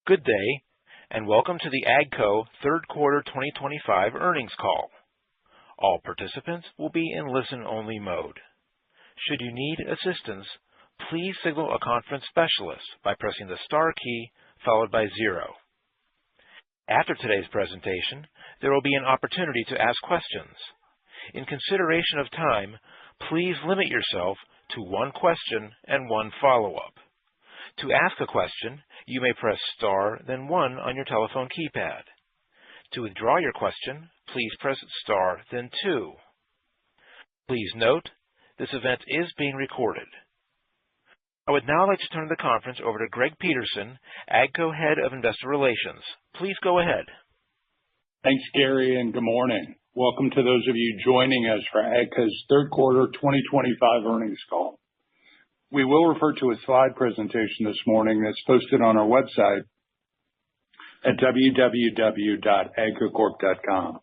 Good day, and welcome to the AGCO third quarter 2025 earnings call. All participants will be in listen-only mode. Should you need assistance, please signal a conference specialist by pressing the star key followed by 0. After today's presentation, there will be an opportunity to ask questions. In consideration of time, please limit yourself to one question and one follow-up. To ask a question, you may press star, then 1 on your telephone keypad. To withdraw your question, please press star, then 2. Please note, this event is being recorded. I would now like to turn the conference over to Greg Peterson, AGCO Head of Investor Relations. Please go ahead. Thanks, Gary, and good morning. Welcome to those of you joining us for AGCO's third quarter 2025 earnings call. We will refer to a slide presentation this morning that's posted on our website at www.agcocorp.com.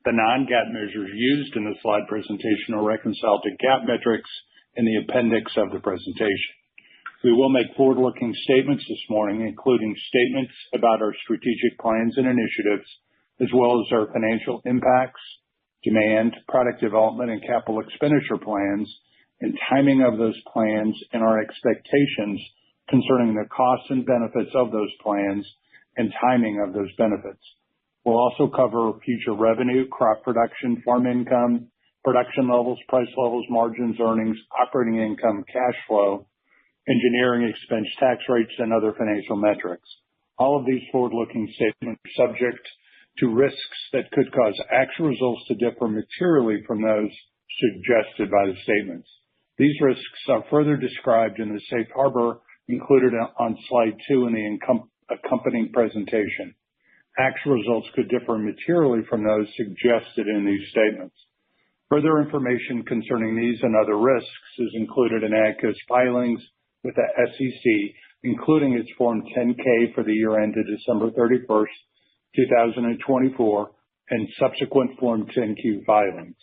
The non-GAAP measures used in the slide presentation are reconciled to GAAP metrics in the appendix of the presentation. We will make forward-looking statements this morning, including statements about our strategic plans and initiatives, as well as our financial impacts, demand, product development, and capital expenditure plans, and timing of those plans, and our expectations concerning the costs and benefits of those plans and timing of those benefits. We'll also cover future revenue, crop production, farm income, production levels, price levels, margins, earnings, operating income, cash flow, engineering expense, tax rates, and other financial metrics. All of these forward-looking statements are subject to risks that could cause actual results to differ materially from those suggested by the statements. These risks are further described in the safe harbor included on slide 2 in the accompanying presentation. Actual results could differ materially from those suggested in these statements. Further information concerning these and other risks is included in AGCO's filings with the SEC, including its Form 10-K for the year ended December 31st, 2024, and subsequent Form 10-Q filings.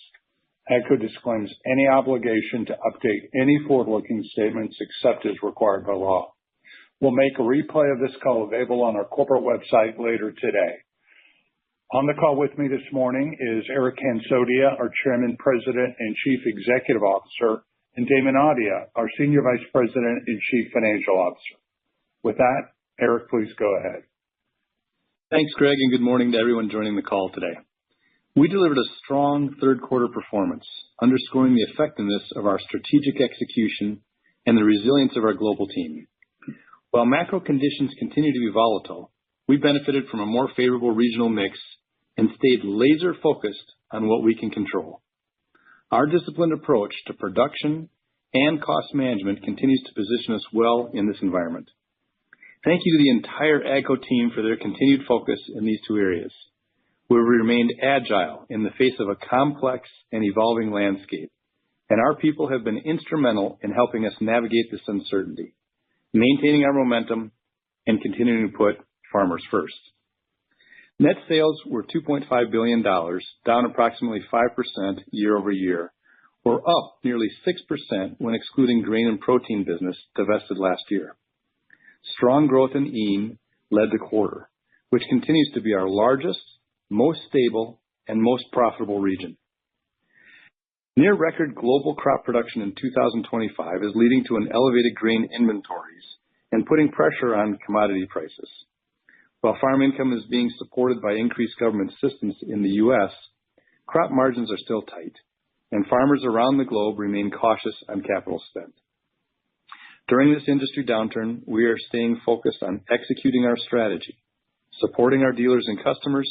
AGCO disclaims any obligation to update any forward-looking statements except as required by law. We'll make a replay of this call available on our corporate website later today. On the call with me this morning is Eric Hansotia, our Chairman, President, and Chief Executive Officer, and Damon Audia, our Senior Vice President and Chief Financial Officer. With that, Eric, please go ahead. Thanks, Greg, and good morning to everyone joining the call today. We delivered a strong third quarter performance, underscoring the effectiveness of our strategic execution and the resilience of our global team. While macro conditions continue to be volatile, we benefited from a more favorable regional mix and stayed laser-focused on what we can control. Our disciplined approach to production and cost management continues to position us well in this environment. Thank you to the entire AGCO team for their continued focus in these two areas. We remained agile in the face of a complex and evolving landscape, and our people have been instrumental in helping us navigate this uncertainty, maintaining our momentum and continuing to put farmers first. Net sales were $2.5 billion, down approximately 5% year over year, or up nearly 6% when excluding grain and protein business divested last year. Strong growth in EAME led the quarter, which continues to be our largest, most stable, and most profitable region. Near record global crop production in 2025 is leading to an elevated grain inventories and putting pressure on commodity prices. While farm income is being supported by increased government assistance in the U.S., crop margins are still tight, and farmers around the globe remain cautious on capital spend. During this industry downturn, we are staying focused on executing our strategy, supporting our dealers and customers,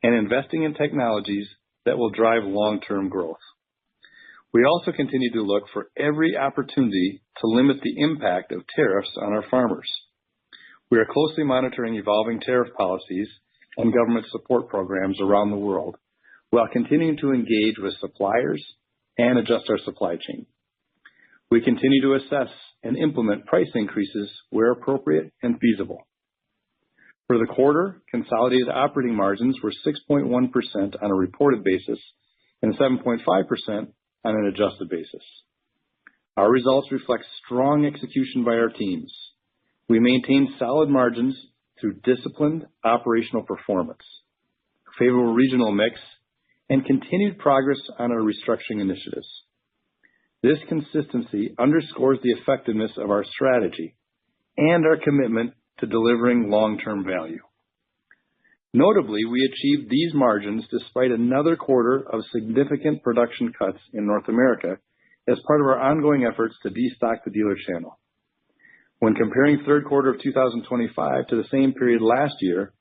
and investing in technologies that will drive long-term growth. We also continue to look for every opportunity to limit the impact of tariffs on our farmers. We are closely monitoring evolving tariff policies and government support programs around the world, while continuing to engage with suppliers and adjust our supply chain. We continue to assess and implement price increases where appropriate and feasible. For the quarter, consolidated operating margins were 6.1% on a reported basis and 7.5% on an adjusted basis. Our results reflect strong execution by our teams. We maintained solid margins through disciplined operational performance, a favorable regional mix, and continued progress on our restructuring initiatives. This consistency underscores the effectiveness of our strategy and our commitment to delivering long-term value. Notably, we achieved these margins despite another quarter of significant production cuts in North America as part of our ongoing efforts to destock the dealer channel. When comparing third quarter of 2025 to the same period last year,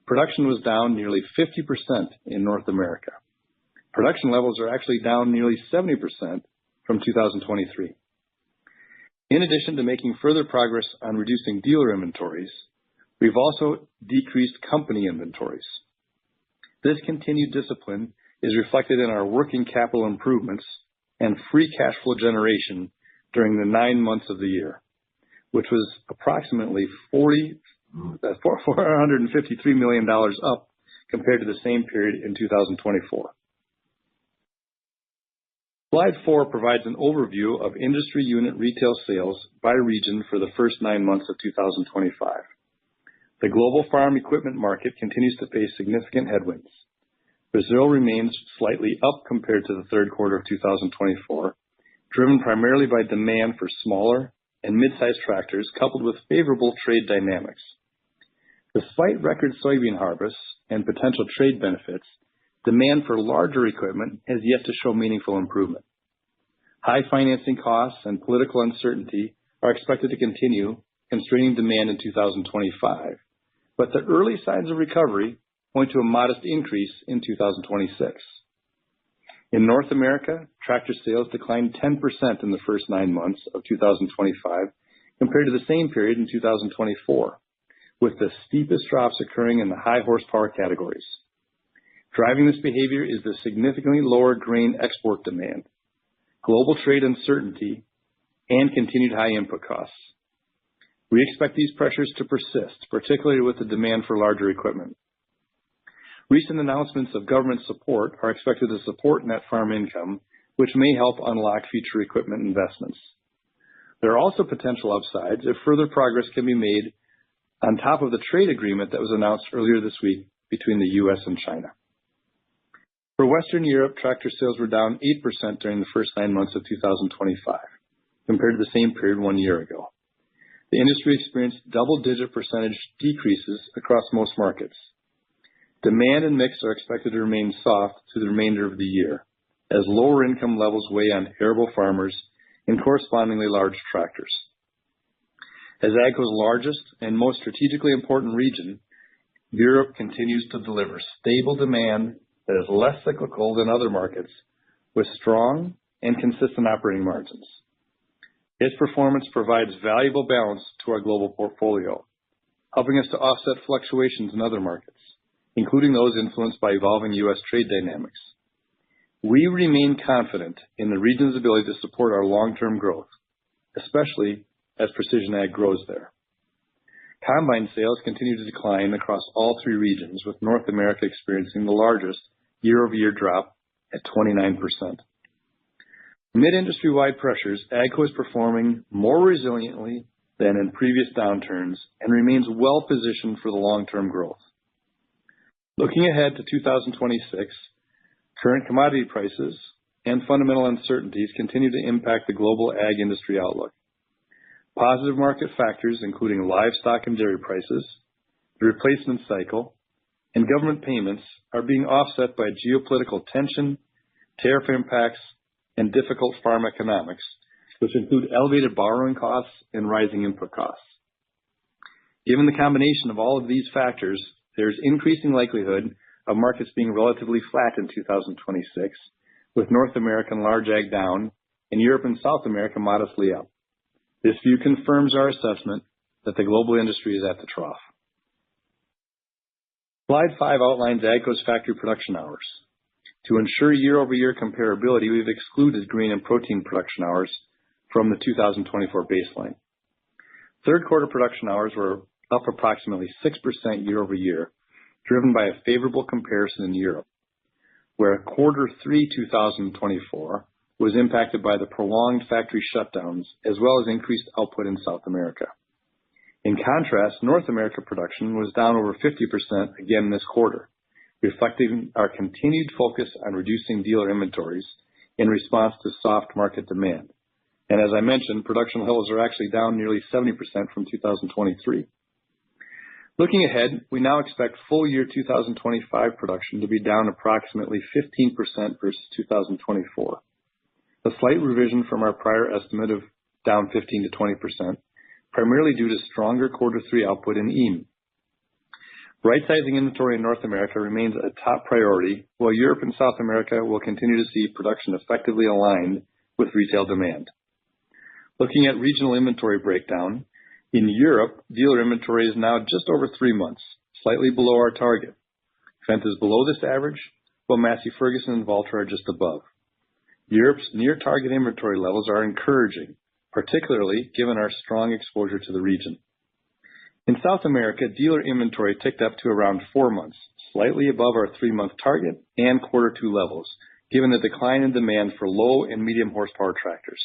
production was down nearly 50% in North America. Production levels are actually down nearly 70% from 2023. In addition to making further progress on reducing dealer inventories, we've also decreased company inventories. This continued discipline is reflected in our working capital improvements and free cash flow generation during the 9 months of the year, which was approximately $453 million up compared to the same period in 2024. Slide 4 provides an overview of industry unit retail sales by region for the first 9 months of 2025. The global farm equipment market continues to face significant headwinds. Brazil remains slightly up compared to the third quarter of 2024, driven primarily by demand for smaller and mid-sized tractors coupled with favorable trade dynamics. Despite record soybean harvests and potential trade benefits, demand for larger equipment has yet to show meaningful improvement. High financing costs and political uncertainty are expected to continue constraining demand in 2025, but the early signs of recovery point to a modest increase in 2026. In North America, tractor sales declined 10% in the first 9 months of 2025 compared to the same period in 2024, with the steepest drops occurring in the high horsepower categories. Driving this behavior is the significantly lower grain export demand, global trade uncertainty, and continued high input costs. We expect these pressures to persist, particularly with the demand for larger equipment. Recent announcements of government support are expected to support net farm income, which may help unlock future equipment investments. There are also potential upsides if further progress can be made on top of the trade agreement that was announced earlier this week between the U.S. and China. For Western Europe, tractor sales were down 8% during the first 9 months of 2025, compared to the same period 1 year ago. The industry experienced double-digit percentage decreases across most markets. Demand and mix are expected to remain soft through the remainder of the year, as lower income levels weigh on arable farmers and correspondingly large tractors. As AGCO's largest and most strategically important region, Europe continues to deliver stable demand that is less cyclical than other markets, with strong and consistent operating margins. Its performance provides valuable balance to our global portfolio, helping us to offset fluctuations in other markets, including those influenced by evolving U.S. trade dynamics. We remain confident in the region's ability to support our long-term growth, especially as precision ag grows there. Combine sales continue to decline across all 3 regions, with North America experiencing the largest year-over-year drop at 29%. Amid industry-wide pressures, AGCO is performing more resiliently than in previous downturns and remains well-positioned for the long-term growth. Looking ahead to 2026, current commodity prices and fundamental uncertainties continue to impact the global ag industry outlook. Positive market factors, including livestock and dairy prices, the replacement cycle, and government payments, are being offset by geopolitical tension, tariff impacts, and difficult farm economics, which include elevated borrowing costs and rising input costs. Given the combination of all of these factors, there is increasing likelihood of markets being relatively flat in 2026, with North American large ag down and Europe and South America modestly up. This view confirms our assessment that the global industry is at the trough. Slide 5 outlines AGCO's factory production hours. To ensure year-over-year comparability, we've excluded grain and protein production hours from the 2024 baseline. Third quarter production hours were up approximately 6% year-over-year, driven by a favorable comparison in Europe, where quarter 3 2024 was impacted by the prolonged factory shutdowns as well as increased output in South America. In contrast, North America production was down over 50% again this quarter, reflecting our continued focus on reducing dealer inventories in response to soft market demand. And as I mentioned, production levels are actually down nearly 70% from 2023. Looking ahead, we now expect full year 2025 production to be down approximately 15% versus 2024, a slight revision from our prior estimate of down 15 to 20%, primarily due to stronger Q3 output in EAME. Right-sizing inventory in North America remains a top priority, while Europe and South America will continue to see production effectively aligned with retail demand. Looking at regional inventory breakdown, in Europe, dealer inventory is now just over 3 months, slightly below our target. Fendt is below this average, while Massey Ferguson and Valtra are just above. Europe's near-target inventory levels are encouraging, particularly given our strong exposure to the region. In South America, dealer inventory ticked up to around 4 months, slightly above our 3-month target and Q2 levels, given the decline in demand for low and medium horsepower tractors.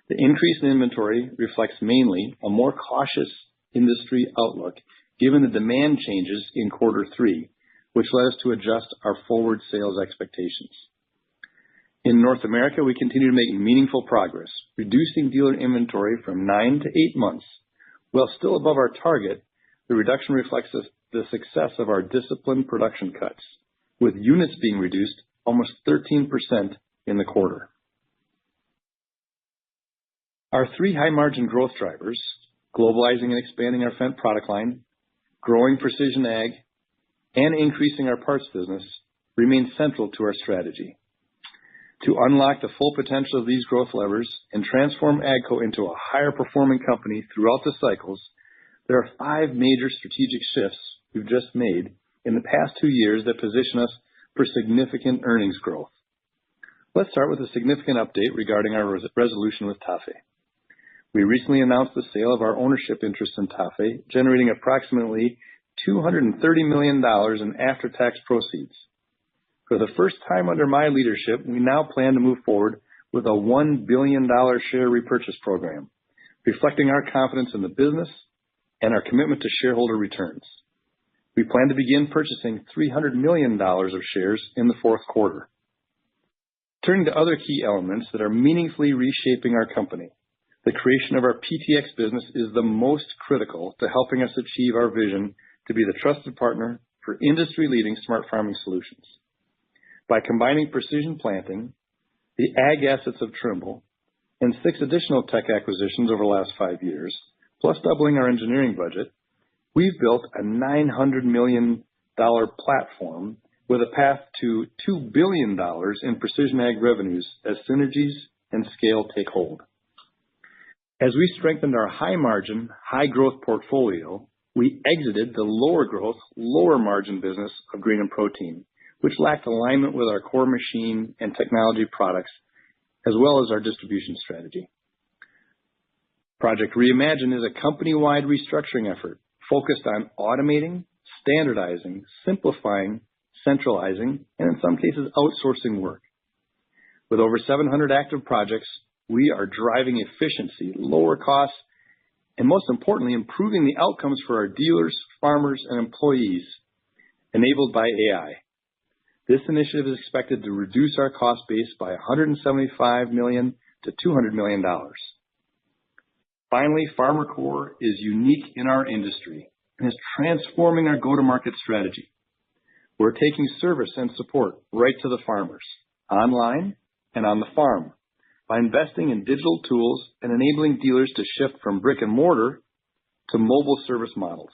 The increase in inventory reflects mainly a more cautious industry outlook, given the demand changes in Q3, which led us to adjust our forward sales expectations. In North America, we continue to make meaningful progress, reducing dealer inventory from 9 to 8 months. While still above our target, the reduction reflects the success of our disciplined production cuts, with units being reduced almost 13% in the quarter. Our 3 high-margin growth drivers, globalizing and expanding our Fendt product line, growing precision ag, and increasing our parts business, remain central to our strategy. To unlock the full potential of these growth levers and transform AGCO into a higher-performing company throughout the cycles, there are 5 major strategic shifts we've just made in the past 2 years that position us for significant earnings growth. Let's start with a significant update regarding our resolution with TAFE. We recently announced the sale of our ownership interest in TAFE, generating approximately $230 million in after-tax proceeds. For the first time under my leadership, we now plan to move forward with a $1 billion share repurchase program, reflecting our confidence in the business and our commitment to shareholder returns. We plan to begin purchasing $300 million of shares in the Q4. Turning to other key elements that are meaningfully reshaping our company, the creation of our PTx business is the most critical to helping us achieve our vision to be the trusted partner for industry-leading smart farming solutions. By combining precision planting, the ag assets of Trimble, and 6 additional tech acquisitions over the last 5 years, plus doubling our engineering budget, we've built a $900 million platform with a path to $2 billion in precision ag revenues as synergies and scale take hold. As we strengthened our high-margin, high-growth portfolio, we exited the lower-growth, lower-margin business of grain and protein, which lacked alignment with our core machine and technology products, as well as our distribution strategy. Project Reimagine is a company-wide restructuring effort focused on automating, standardizing, simplifying, centralizing, and in some cases, outsourcing work. With over 700 active projects, we are driving efficiency, lower costs, and most importantly, improving the outcomes for our dealers, farmers, and employees, enabled by AI. This initiative is expected to reduce our cost base by $175 million to $200 million. Finally, FarmerCore is unique in our industry and is transforming our go-to-market strategy. We're taking service and support right to the farmers, online and on the farm, by investing in digital tools and enabling dealers to shift from brick and mortar to mobile service models.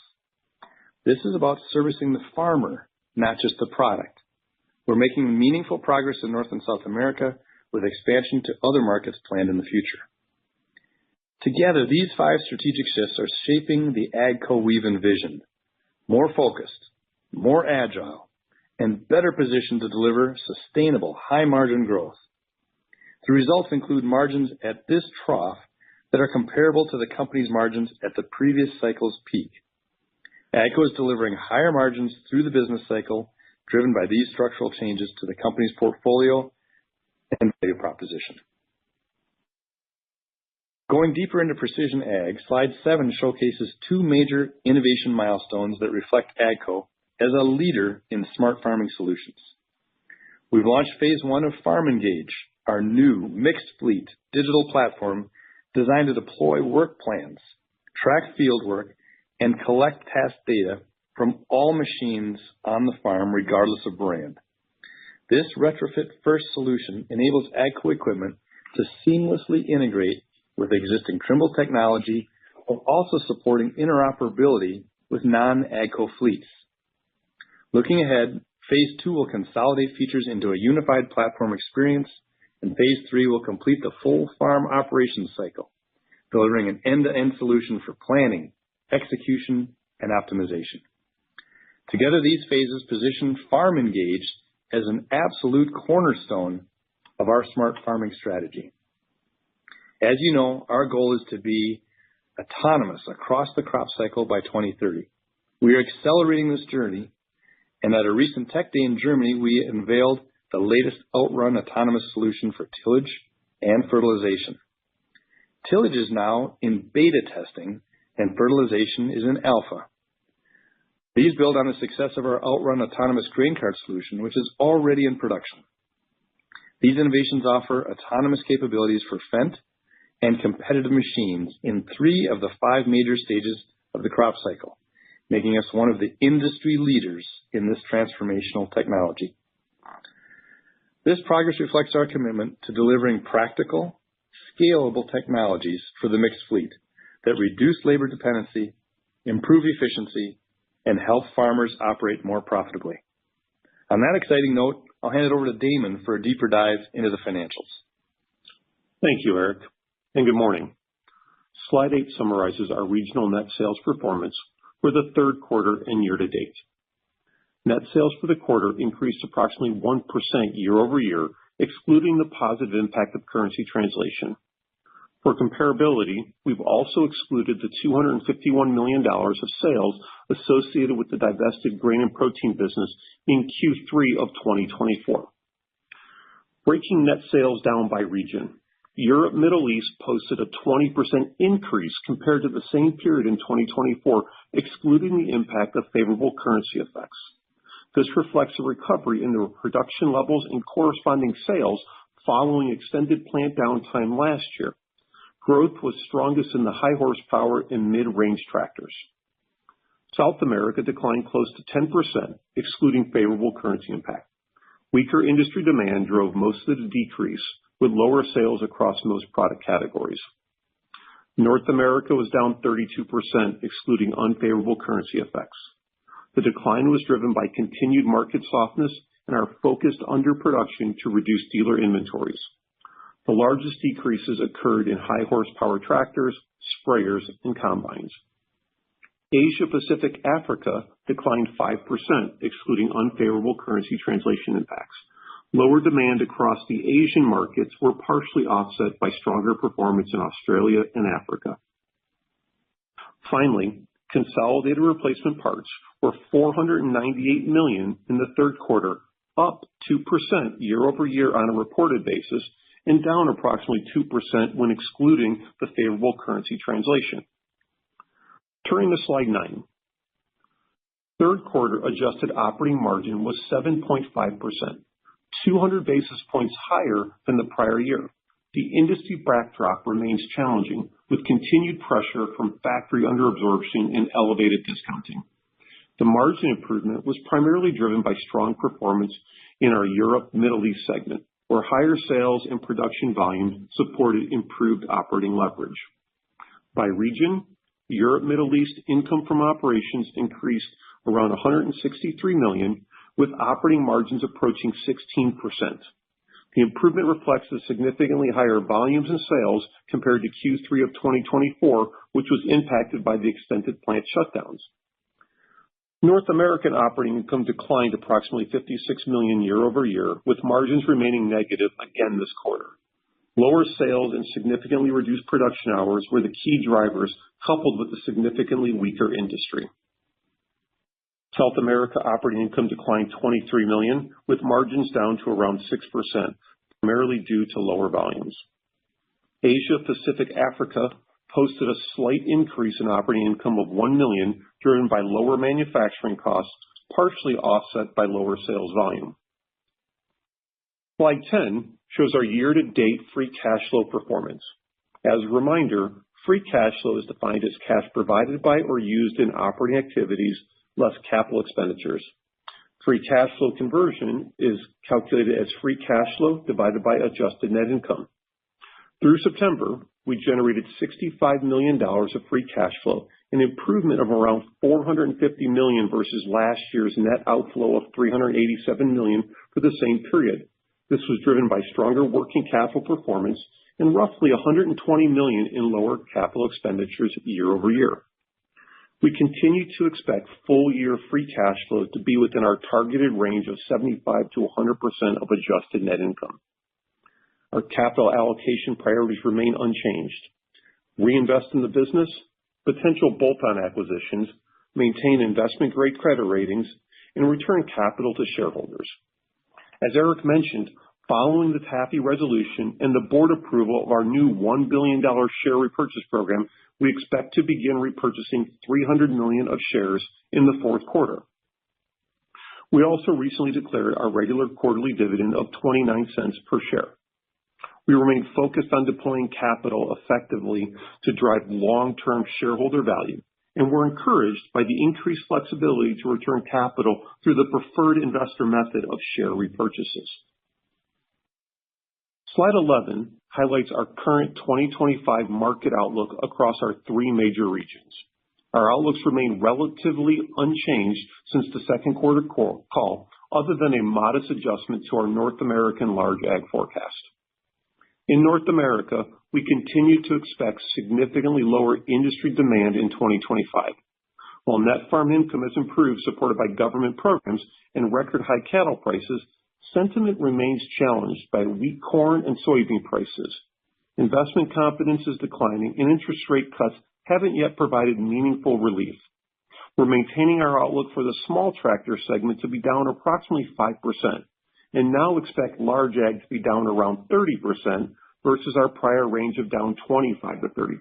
This is about servicing the farmer, not just the product. We're making meaningful progress in North and South America, with expansion to other markets planned in the future. Together, these 5 strategic shifts are shaping the AGCO we've envisioned: more focused, more agile, and better positioned to deliver sustainable, high-margin growth. The results include margins at this trough that are comparable to the company's margins at the previous cycle's peak. AGCO is delivering higher margins through the business cycle, driven by these structural changes to the company's portfolio and value proposition. Going deeper into precision ag, slide 7 showcases 2 major innovation milestones that reflect AGCO as a leader in smart farming solutions. We've launched phase 1 of Farm Engage, our new mixed fleet digital platform designed to deploy work plans, track field work, and collect task data from all machines on the farm regardless of brand. This retrofit-first solution enables AGCO equipment to seamlessly integrate with existing Trimble technology while also supporting interoperability with non-AGCO fleets. Looking ahead, phase 2 will consolidate features into a unified platform experience, and phase 3 will complete the full farm operations cycle, delivering an end-to-end solution for planning, execution, and optimization. Together, these phases position Farm Engage as an absolute cornerstone of our smart farming strategy. As you know, our goal is to be autonomous across the crop cycle by 2030. We are accelerating this journey, and at a recent Tech Day in Germany, we unveiled the latest OutRun autonomous solution for tillage and fertilization. Tillage is now in beta testing, and fertilization is in alpha. These build on the success of our OutRun autonomous grain cart solution, which is already in production. These innovations offer autonomous capabilities for Fendt and competitive machines in 3 of the 5 major stages of the crop cycle, making us one of the industry leaders in this transformational technology. This progress reflects our commitment to delivering practical, scalable technologies for the mixed fleet that reduce labor dependency, improve efficiency, and help farmers operate more profitably. On that exciting note, I'll hand it over to Damon for a deeper dive into the financials. Thank you, Eric, and good morning. Slide 8 summarizes our regional net sales performance for the third quarter and year to date. Net sales for the quarter increased approximately 1% year over year, excluding the positive impact of currency translation. For comparability, we've also excluded the $251 million of sales associated with the divested grain and protein business in Q3 of 2024. Breaking net sales down by region, Europe Middle East posted a 20% increase compared to the same period in 2024, excluding the impact of favorable currency effects. This reflects a recovery in the production levels and corresponding sales following extended plant downtime last year. Growth was strongest in the high horsepower and mid-range tractors. South America declined close to 10%, excluding favorable currency impact. Weaker industry demand drove most of the decrease, with lower sales across most product categories. North America was down 32%, excluding unfavorable currency effects. The decline was driven by continued market softness and our focused underproduction to reduce dealer inventories. The largest decreases occurred in high horsepower tractors, sprayers, and combines. Asia Pacific Africa declined 5%, excluding unfavorable currency translation impacts. Lower demand across the Asian markets were partially offset by stronger performance in Australia and Africa. Finally, consolidated replacement parts were $498 million in the third quarter, up 2% year over year on a reported basis, and down approximately 2% when excluding the favorable currency translation. Turning to slide 9. Third quarter adjusted operating margin was 7.5%, 200 basis points higher than the prior year. The industry backdrop remains challenging, with continued pressure from factory underabsorption and elevated discounting. The margin improvement was primarily driven by strong performance in our Europe Middle East segment, where higher sales and production volume supported improved operating leverage. By region, Europe Middle East income from operations increased around $163 million, with operating margins approaching 16%. The improvement reflects the significantly higher volumes and sales compared to Q3 of 2024, which was impacted by the extended plant shutdowns. North American operating income declined approximately $56 million year over year, with margins remaining negative again this quarter. Lower sales and significantly reduced production hours were the key drivers, coupled with the significantly weaker industry. South America operating income declined $23 million, with margins down to around 6%, primarily due to lower volumes. Asia Pacific Africa posted a slight increase in operating income of $1 million, driven by lower manufacturing costs, partially offset by lower sales volume. Slide 10 shows our year-to-date free cash flow performance. As a reminder, free cash flow is defined as cash provided by or used in operating activities less capital expenditures. Free cash flow conversion is calculated as free cash flow divided by adjusted net income. Through September, we generated $65 million of free cash flow, an improvement of around $450 million versus last year's net outflow of $387 million for the same period. This was driven by stronger working capital performance and roughly $120 million in lower capital expenditures year over year. We continue to expect full-year free cash flow to be within our targeted range of 75 to 100% of adjusted net income. Our capital allocation priorities remain unchanged. Reinvest in the business, potential bolt-on acquisitions, maintain investment-grade credit ratings, and return capital to shareholders. As Eric mentioned, following the TAFE resolution and the board approval of our new $1 billion share repurchase program, we expect to begin repurchasing $300 million of shares in the fourth quarter. We also recently declared our regular quarterly dividend of 29 cents per share. We remain focused on deploying capital effectively to drive long-term shareholder value, and we're encouraged by the increased flexibility to return capital through the preferred investor method of share repurchases. Slide 11 highlights our current 2025 market outlook across our three major regions. Our outlooks remain relatively unchanged since the second quarter call, other than a modest adjustment to our North American large ag forecast. In North America, we continue to expect significantly lower industry demand in 2025. While net farm income has improved, supported by government programs and record high cattle prices, sentiment remains challenged by weak corn and soybean prices. Investment confidence is declining, and interest rate cuts haven't yet provided meaningful relief. We're maintaining our outlook for the small tractor segment to be down approximately 5%, and now expect large ag to be down around 30% versus our prior range of down 25 to 30%.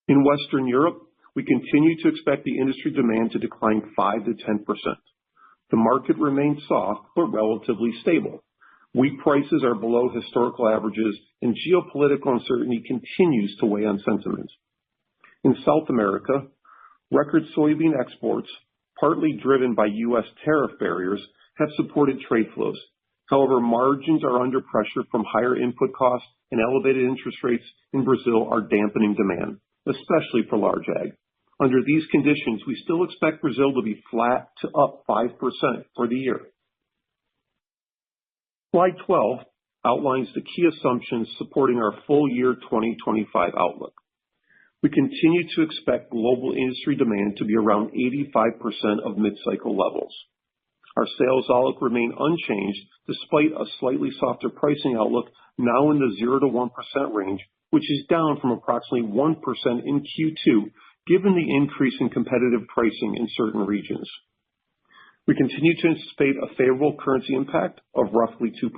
In Western Europe, we continue to expect the industry demand to decline 5 to 10%. The market remains soft but relatively stable. Wheat prices are below historical averages, and geopolitical uncertainty continues to weigh on sentiment. In South America, record soybean exports, partly driven by U.S. tariff barriers, have supported trade flows. However, margins are under pressure from higher input costs, and elevated interest rates in Brazil are dampening demand, especially for large ag. Under these conditions, we still expect Brazil to be flat to up 5% for the year. Slide 12 outlines the key assumptions supporting our full year 2025 outlook. We continue to expect global industry demand to be around 85% of mid-cycle levels. Our sales outlook remain unchanged despite a slightly softer pricing outlook now in the 0 to 1% range, which is down from approximately 1% in Q2, given the increase in competitive pricing in certain regions. We continue to anticipate a favorable currency impact of roughly 2%.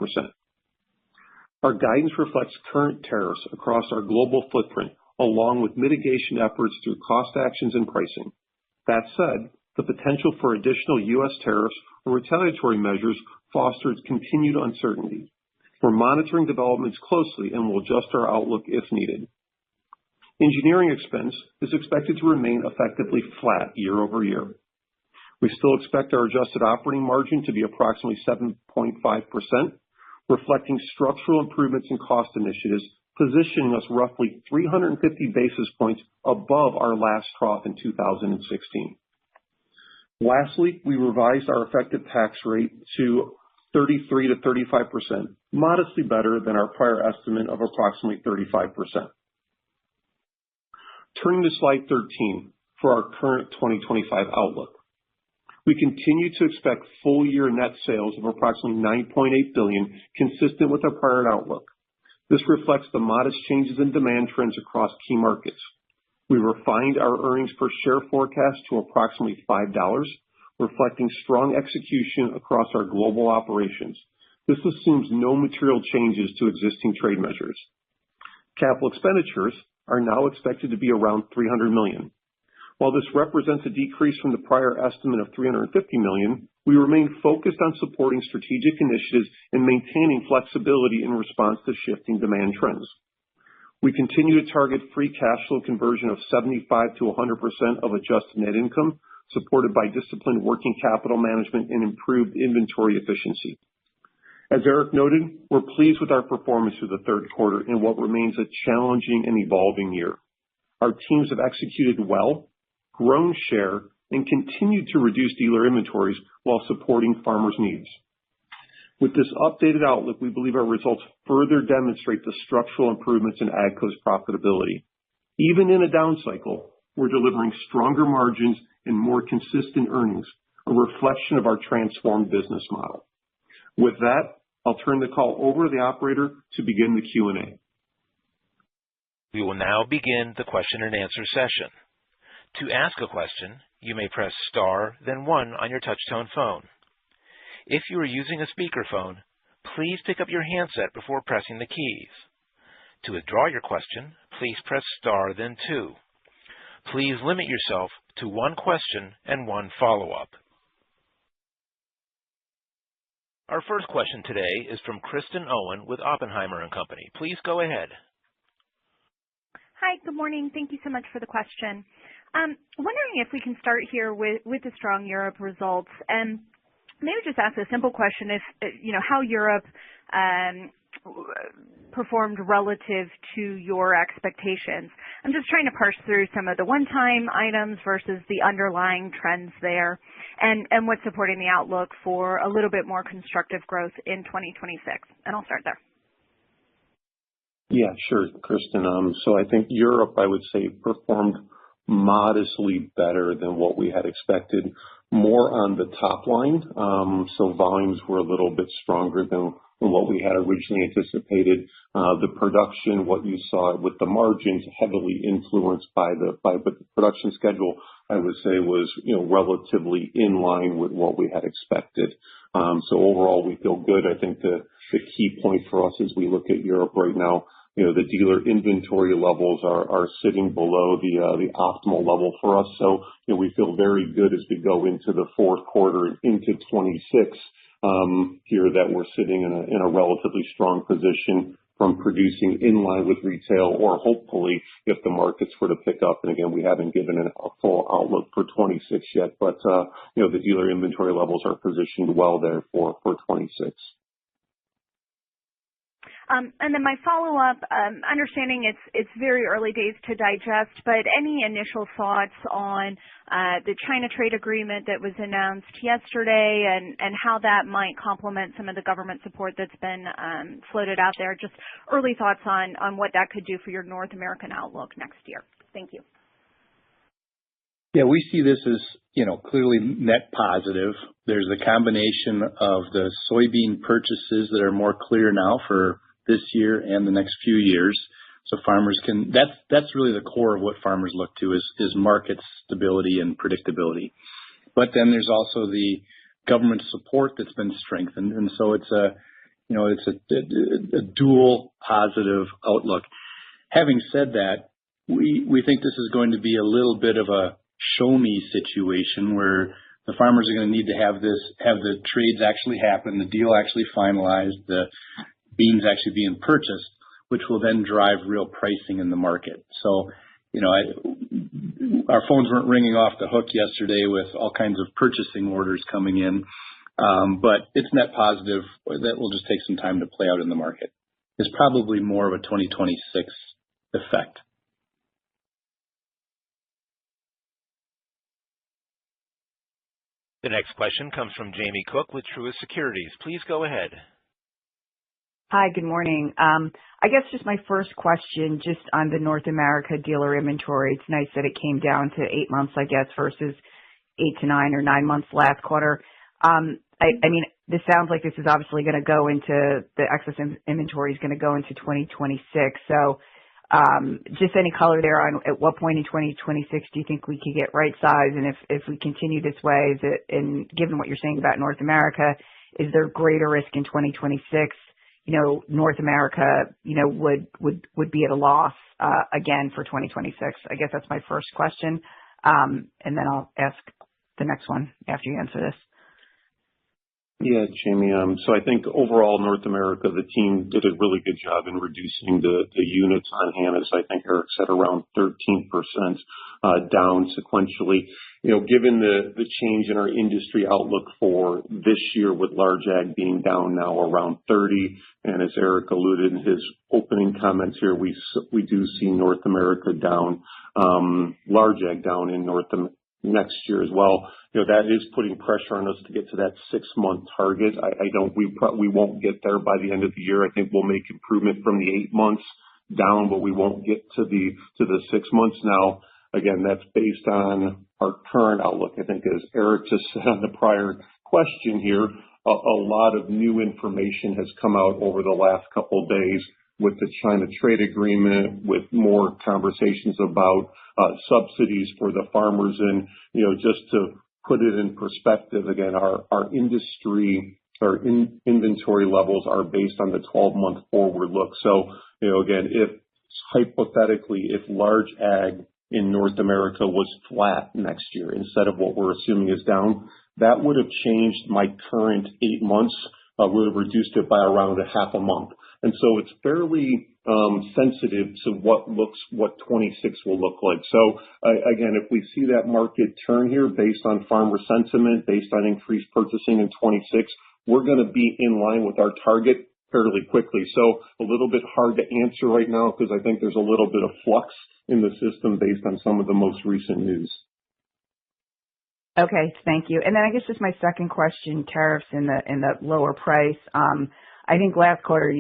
Our guidance reflects current tariffs across our global footprint, along with mitigation efforts through cost actions and pricing. That said, the potential for additional U.S. tariffs or retaliatory measures fosters continued uncertainty. We're monitoring developments closely and will adjust our outlook if needed. Engineering expense is expected to remain effectively flat year over year. We still expect our adjusted operating margin to be approximately 7.5%, reflecting structural improvements in cost initiatives, positioning us roughly 350 basis points above our last trough in 2016. Lastly, we revised our effective tax rate to 33 to 35%, modestly better than our prior estimate of approximately 35%. Turning to slide 13 for our current 2025 outlook. We continue to expect full-year net sales of approximately $9.8 billion, consistent with our prior outlook. This reflects the modest changes in demand trends across key markets. We refined our earnings per share forecast to approximately $5, reflecting strong execution across our global operations. This assumes no material changes to existing trade measures. Capital expenditures are now expected to be around $300 million. While this represents a decrease from the prior estimate of $350 million, we remain focused on supporting strategic initiatives and maintaining flexibility in response to shifting demand trends. We continue to target free cash flow conversion of 75 to 100% of adjusted net income, supported by disciplined working capital management and improved inventory efficiency. As Eric noted, we're pleased with our performance through the third quarter in what remains a challenging and evolving year. Our teams have executed well, grown share, and continued to reduce dealer inventories while supporting farmers' needs. With this updated outlook, we believe our results further demonstrate the structural improvements in AGCO's profitability. Even in a down cycle, we're delivering stronger margins and more consistent earnings, a reflection of our transformed business model. With that, I'll turn the call over to the operator to begin the Q&A. We will now begin the question and answer session. To ask a question, you may press star, then one on your touch-tone phone. If you are using a speakerphone, please pick up your handset before pressing the keys. To withdraw your question, please press star, then two. Please limit yourself to one question and one follow-up. Our first question today is from Kristen Owen with Oppenheimer & Company. Please go ahead. Hi, good morning. Thank you so much for the question. Wondering if we can start here with the strong Europe results, and maybe just ask a simple question: if how Europe performed relative to your expectations. I'm just trying to parse through some of the one-time items versus the underlying trends there, and what's supporting the outlook for a little bit more constructive growth in 2026. And I'll start there. Yeah, sure, Kristen. So I think Europe, I would say, performed modestly better than what we had expected, more on the top line. So volumes were a little bit stronger than what we had originally anticipated. The production, what you saw with the margins, heavily influenced by the production schedule, I would say was relatively in line with what we had expected. So overall, we feel good. I think the key point for us as we look at Europe right now, the dealer inventory levels are sitting below the optimal level for us. So, we feel very good as we go into the fourth quarter and into 26 here that we're sitting in a relatively strong position from producing in line with retail, or hopefully if the markets were to pick up. And again, we haven't given a full outlook for 26 yet, but the dealer inventory levels are positioned well there for 26. And then my follow-up, understanding it's very early days to digest, but any initial thoughts on the China trade agreement that was announced yesterday, and how that might complement some of the government support that's been floated out there? Just early thoughts on what that could do for your North American outlook next year. Thank you. Yeah, we see this as, clearly net positive. There's a combination of the soybean purchases that are more clear now for this year and the next few years. So farmers that's really the core of what farmers look to is market stability and predictability. But then there's also the government support that's been strengthened. And so it's a dual positive outlook. Having said that, we think this is going to be a little bit of a show me situation where the farmers are going to need to have the trades actually happen, the deal actually finalized, the beans actually being purchased, which will then drive real pricing in the market. So, our phones weren't ringing off the hook yesterday with all kinds of purchasing orders coming in, but it's net positive. That will just take some time to play out in the market. It's probably more of a 2026 effect. The next question comes from Jamie Cook with Truist Securities. Please go ahead. Hi, good morning. I guess just my first question, just on the North America dealer inventory. It's nice that it came down to 8 months, I guess, versus 8 to 9 or 9 months last quarter. I mean, this sounds like this is obviously going to go into the excess inventory is going to go into 2026. So, just any color there on at what point in 2026 do you think we could get right size? And if we continue this way, and given what you're saying about North America, is there greater risk in 2026? North America, would be at a loss again for 2026? I guess that's my first question. And then I'll ask the next one after you answer this. Yeah, Jamie. So I think overall North America, the team did a really good job in reducing the units on hand, as I think Eric said, around 13% down sequentially. Given the change in our industry outlook for this year, with large ag being down now around 30, and as Eric alluded in his opening comments here, we do see North America down, large ag down in North America next year as well. That is putting pressure on us to get to that 6-month target. We won't get there by the end of the year. I think we'll make improvement from the 8 months down, but we won't get to the 6 months now. Again, that's based on our current outlook. I think, as Eric just said on the prior question here, a lot of new information has come out over the last couple of days with the China trade agreement, with more conversations about subsidies for the farmers. And, just to put it in perspective, again, our industry, our inventory levels are based on the 12-month forward look. So, again, if hypothetically, if large ag in North America was flat next year instead of what we're assuming is down, that would have changed my current 8 months, would have reduced it by around a half a month. And so it's fairly sensitive to what 26 will look like. So again, if we see that market turn here based on farmer sentiment, based on increased purchasing in 26, we're going to be in line with our target fairly quickly. So a little bit hard to answer right now because I think there's a little bit of flux in the system based on some of the most recent news. Okay, thank you. And then I guess just my second question, tariffs in the lower price. I think last quarter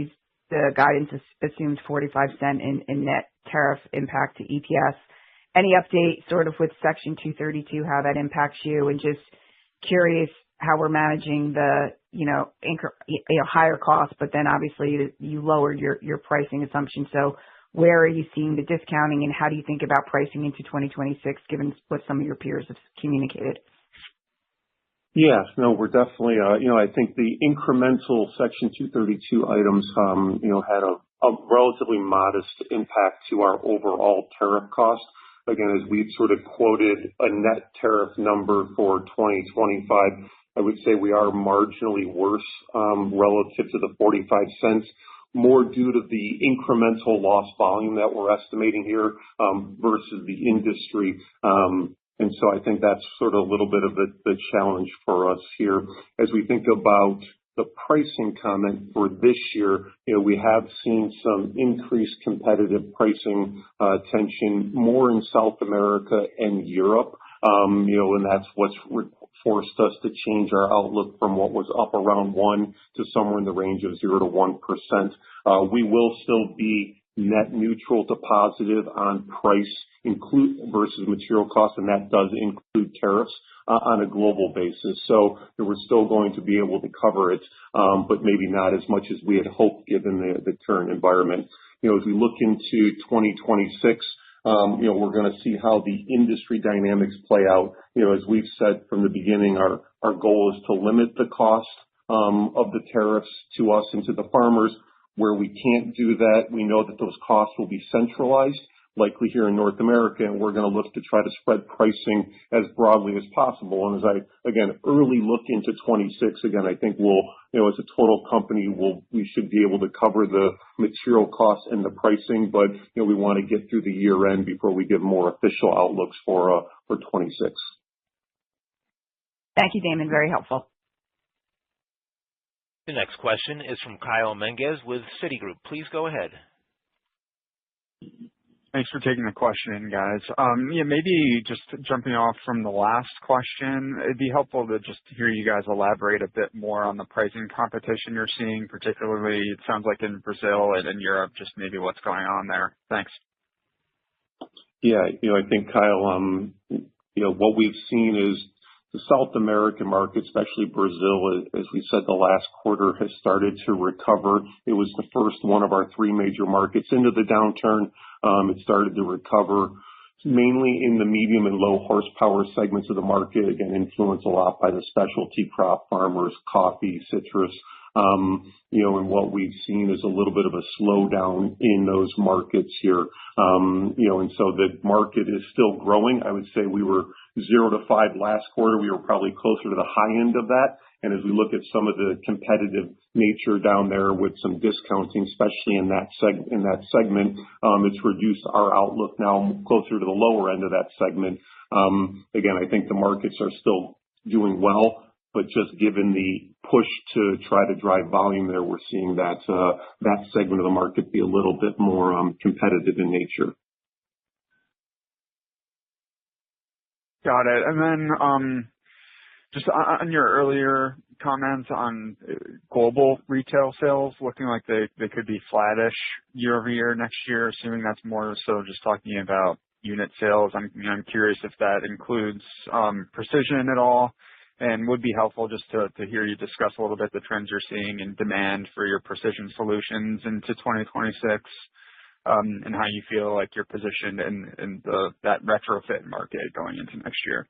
the guidance assumed 45-cent in net tariff impact to EPS. Any update sort of with Section 232, how that impacts you? And just curious how we're managing the higher cost, but then obviously you lowered your pricing assumption. So where are you seeing the discounting, and how do you think about pricing into 2026, given what some of your peers have communicated? Yeah, no, we're definitely, I think the incremental Section 232 items, had a relatively modest impact to our overall tariff cost. Again, as we've sort of quoted a net tariff number for 2025, I would say we are marginally worse relative to the 45 cents, more due to the incremental loss volume that we're estimating here versus the industry. And so I think that's sort of a little bit of the challenge for us here. As we think about the pricing comment for this year, we have seen some increased competitive pricing tension more in South America and Europe, and that's what's forced us to change our outlook from what was up around 1 to somewhere in the range of 0 to 1%. We will still be net neutral to positive on price versus material costs, and that does include tariffs on a global basis. So we're still going to be able to cover it, but maybe not as much as we had hoped given the current environment. As we look into 2026, we're going to see how the industry dynamics play out. As we've said from the beginning, our goal is to limit the cost of the tariffs to us and to the farmers. Where we can't do that, we know that those costs will be centralized, likely here in North America, and we're going to look to try to spread pricing as broadly as possible. And as I, again, early look into 26, again, I think we'll, as a total company, we should be able to cover the material costs and the pricing, but, we want to get through the year end before we give more official outlooks for 26. Thank you, Damon. Very helpful. The next question is from Kyle Menges with Citigroup. Please go ahead. Thanks for taking the question, guys. Maybe just jumping off from the last question, it'd be helpful to just hear you guys elaborate a bit more on the pricing competition you're seeing, particularly it sounds like in Brazil and in Europe, just maybe what's going on there. Thanks. Yeah, I think, Kyle, what we've seen is the South American market, especially Brazil, as we said, the last quarter has started to recover. It was the first one of our 3 major markets into the downturn. It started to recover mainly in the medium and low horsepower segments of the market, again, influenced a lot by the specialty crop farmers, coffee, citrus. And what we've seen is a little bit of a slowdown in those markets here. And so the market is still growing. I would say we were 0 to 5 last quarter. We were probably closer to the high end of that. And as we look at some of the competitive nature down there with some discounting, especially in that segment, it's reduced our outlook now closer to the lower end of that segment. Again, I think the markets are still doing well, but just given the push to try to drive volume there, we're seeing that segment of the market be a little bit more competitive in nature. Got it. And then just on your earlier comments on global retail sales, looking like they could be flattish year over year next year, assuming that's more so just talking about unit sales. I'm curious if that includes precision at all, and would be helpful just to hear you discuss a little bit the trends you're seeing in demand for your precision solutions into 2026, and how you feel like you're positioned in that retrofit market going into next year.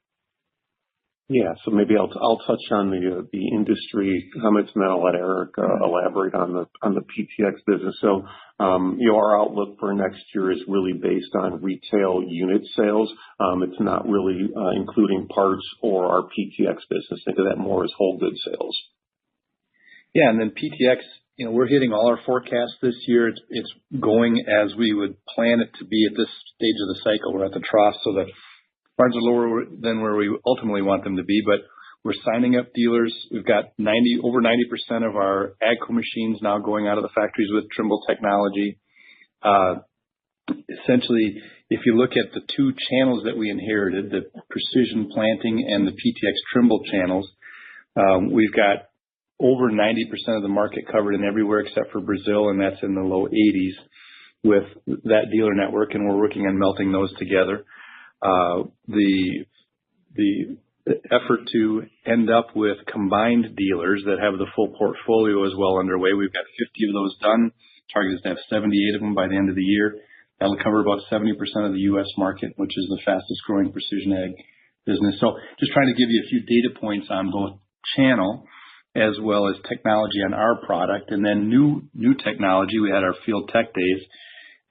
Yeah, so maybe I'll touch on the industry comments, and then I'll let Eric elaborate on the PTx business. So, our outlook for next year is really based on retail unit sales. It's not really including parts or our PTx business. Think of that more as whole good sales. Yeah, and then PTx, we're hitting all our forecasts this year. It's going as we would plan it to be at this stage of the cycle. We're at the trough, so the margins are lower than where we ultimately want them to be, but we're signing up dealers. We've got over 90% of our AGCO machines now going out of the factories with Trimble technology. Essentially, if you look at the two channels that we inherited, the precision planting and the PTx Trimble channels, we've got over 90% of the market covered in everywhere except for Brazil, and that's in the low 80s with that dealer network, and we're working on melting those together. The effort to end up with combined dealers that have the full portfolio is well underway. We've got 50 of those done. Target is to have 78 of them by the end of the year. That'll cover about 70% of the U.S. market, which is the fastest growing precision ag business. So just trying to give you a few data points on both channel as well as technology on our product. And then new technology, we had our field tech days,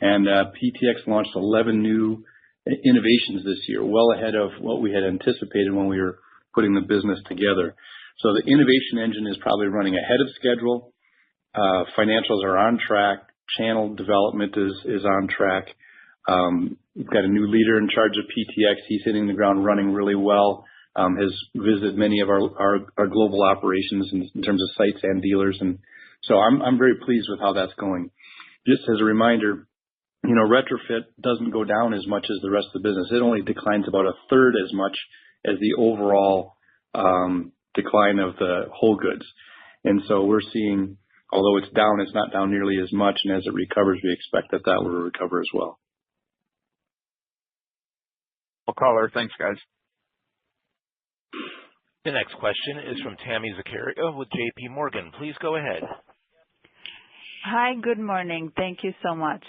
and PTx launched 11 new innovations this year, well ahead of what we had anticipated when we were putting the business together. So the innovation engine is probably running ahead of schedule. Financials are on track. Channel development is on track. We've got a new leader in charge of PTx. He's hitting the ground running really well. Has visited many of our global operations in terms of sites and dealers, and so I'm very pleased with how that's going. Just as a reminder, retrofit doesn't go down as much as the rest of the business. It only declines about a third as much as the overall decline of the whole goods. And so we're seeing, although it's down, it's not down nearly as much. And as it recovers, we expect that will recover as well. Well, caller, thanks, guys. The next question is from Tami Zakaria with J.P. Morgan. Please go ahead. Hi, good morning. Thank you so much.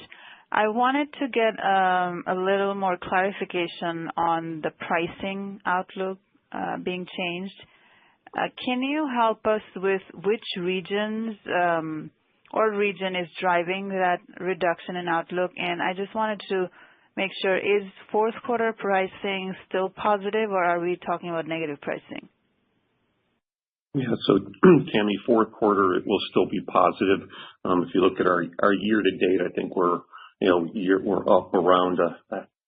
I wanted to get a little more clarification on the pricing outlook being changed. Can you help us with which regions or region is driving that reduction in outlook? And I just wanted to make sure, is fourth quarter pricing still positive, or are we talking about negative pricing? Yeah, so Tami, fourth quarter, it will still be positive. If you look at our year to date, I think we're up around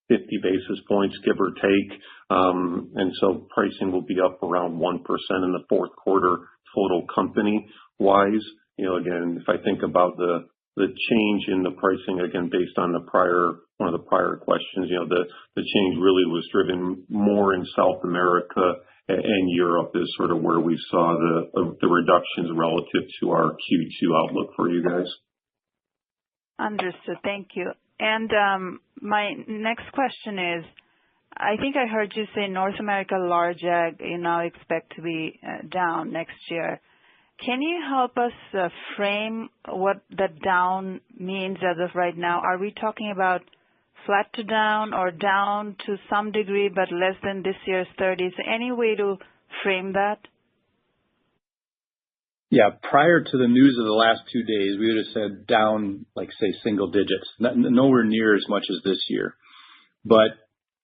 50 basis points, give or take. And so pricing will be up around 1% in the fourth quarter total company wise. Again, if I think about the change in the pricing, again, based on one of the prior questions, the change really was driven more in South America and Europe is sort of where we saw the reductions relative to our Q2 outlook for you guys. Understood. Thank you. And my next question is, I think I heard you say North America large ag you now expect to be down next year. Can you help us frame what the down means as of right now? Are we talking about flat to down or down to some degree but less than this year's 30s? Any way to frame that? Yeah, prior to the news of the last 2 days, we would have said down, like say, single digits, nowhere near as much as this year. But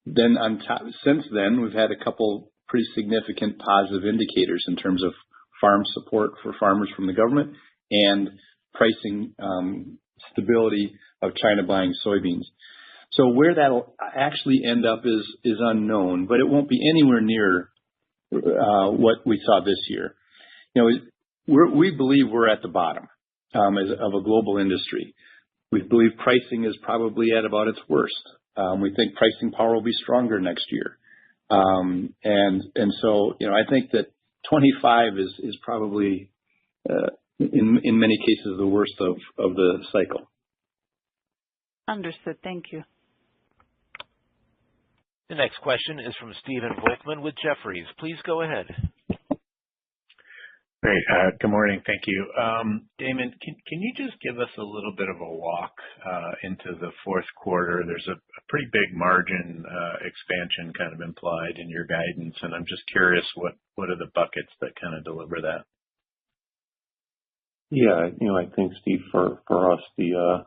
then on top, since then, we've had a couple pretty significant positive indicators in terms of farm support for farmers from the government and pricing stability of China buying soybeans. So where that'll actually end up is unknown, but it won't be anywhere near what we saw this year. We believe we're at the bottom of a global industry. We believe pricing is probably at about its worst. We think pricing power will be stronger next year. And so, I think that 25 is probably, in many cases, the worst of the cycle. Understood. Thank you. The next question is from Stephen Volkmann with Jefferies. Please go ahead. Great. Good morning. Thank you. Damon, can you just give us a little bit of a walk into the fourth quarter? There's a pretty big margin expansion kind of implied in your guidance, and I'm just curious what are the buckets that kind of deliver that? Yeah, I think, Steve, for us, the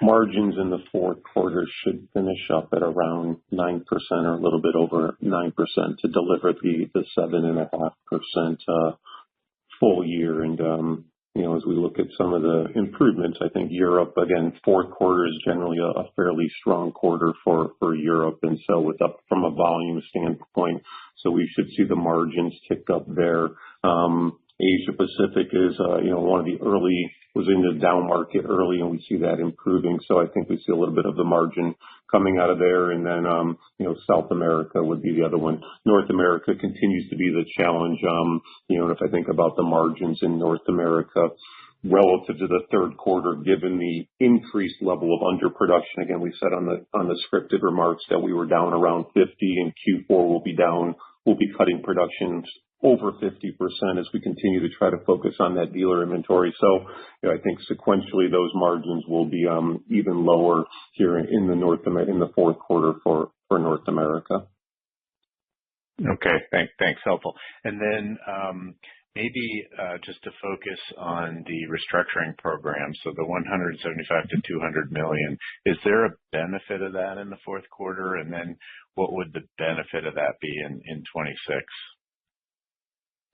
margins in the fourth quarter should finish up at around 9% or a little bit over 9% to deliver the 7.5% full year. And, as we look at some of the improvements, I think Europe, again, fourth quarter is generally a fairly strong quarter for Europe. And so from a volume standpoint, so we should see the margins tick up there. Asia Pacific is, one of the was in the down market early, and we see that improving. So I think we see a little bit of the margin coming out of there. And then, South America would be the other one. North America continues to be the challenge. And if I think about the margins in North America relative to the third quarter, given the increased level of underproduction, again, we said on the scripted remarks that we were down around 50, and Q4 we'll be cutting production over 50% as we continue to try to focus on that dealer inventory. So, I think sequentially those margins will be even lower here in the fourth quarter for North America. Okay, thanks, helpful. And then maybe just to focus on the restructuring program, so the 175 to 200 million, is there a benefit of that in the fourth quarter? And then what would the benefit of that be in 26?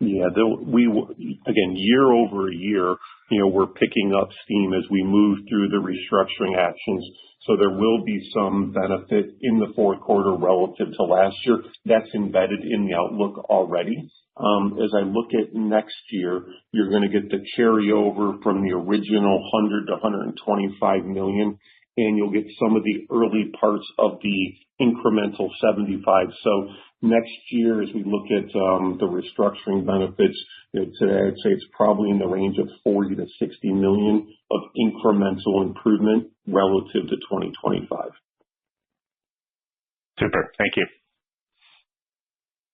Yeah, again, year over year, we're picking up steam as we move through the restructuring actions. So there will be some benefit in the fourth quarter relative to last year. That's embedded in the outlook already. As I look at next year, you're going to get the carryover from the original 100 to 125 million, and you'll get some of the early parts of the incremental 75. So next year, as we look at the restructuring benefits, today I'd say it's probably in the range of 40 to 60 million of incremental improvement relative to 2025. Super. Thank you.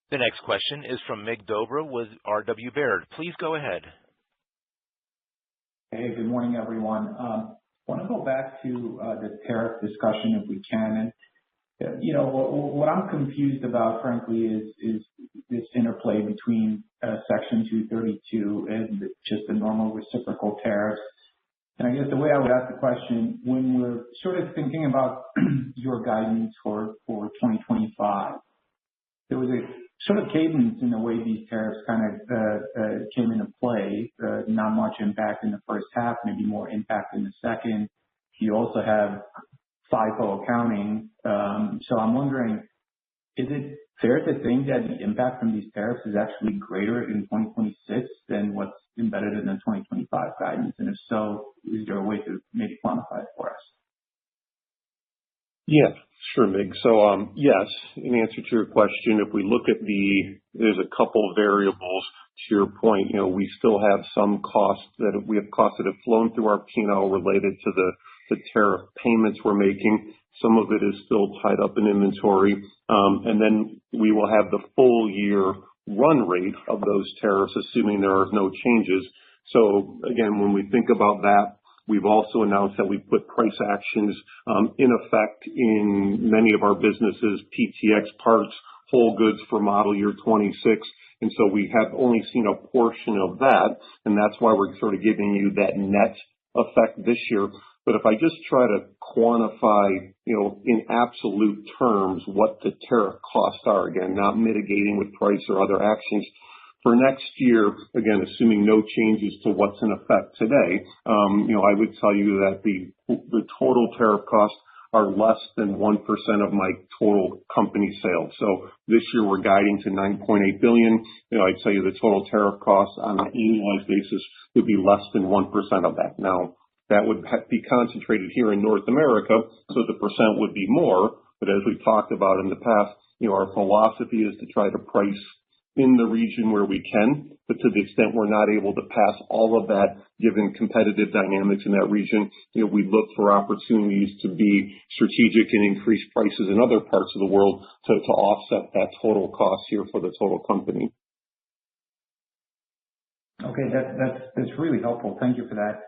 The next question is from Mig Dobre with R.W. Baird. Please go ahead. Hey, good morning, everyone. I want to go back to the tariff discussion if we can. And, what I'm confused about, frankly, is this interplay between Section 232 and just the normal reciprocal tariffs. And I guess the way I would ask the question, when we're sort of thinking about your guidance for 2025, there was a sort of cadence in the way these tariffs kind of came into play. Not much impact in the first half, maybe more impact in the second. You also have FIFO accounting. So I'm wondering, is it fair to think that the impact from these tariffs is actually greater in 2026 than what's embedded in the 2025 guidance? And if so, is there a way to maybe quantify it for us? Yeah, sure, Mig. So, yes, in answer to your question, if we look at there's a couple of variables to your point. We still have some costs that have flown through our P&L related to the tariff payments we're making. Some of it is still tied up in inventory. And then we will have the full year run rate of those tariffs, assuming there are no changes. So again, when we think about that, we've also announced that we put price actions in effect in many of our businesses, PTx parts, whole goods for model year 26. And so we have only seen a portion of that, and that's why we're sort of giving you that net effect this year. But if I just try to quantify, in absolute terms, what the tariff costs are, again, not mitigating with price or other actions, for next year, again, assuming no changes to what's in effect today, I would tell you that the total tariff costs are less than 1% of my total company sales. So this year we're guiding to $9.8 billion. I'd tell you the total tariff costs on an annualized basis would be less than 1% of that. Now, that would be concentrated here in North America, so the percent would be more. But as we've talked about in the past, our philosophy is to try to price in the region where we can, but to the extent we're not able to pass all of that, given competitive dynamics in that region, we look for opportunities to be strategic and increase prices in other parts of the world to offset that total cost here for the total company. Okay, that's really helpful. Thank you for that.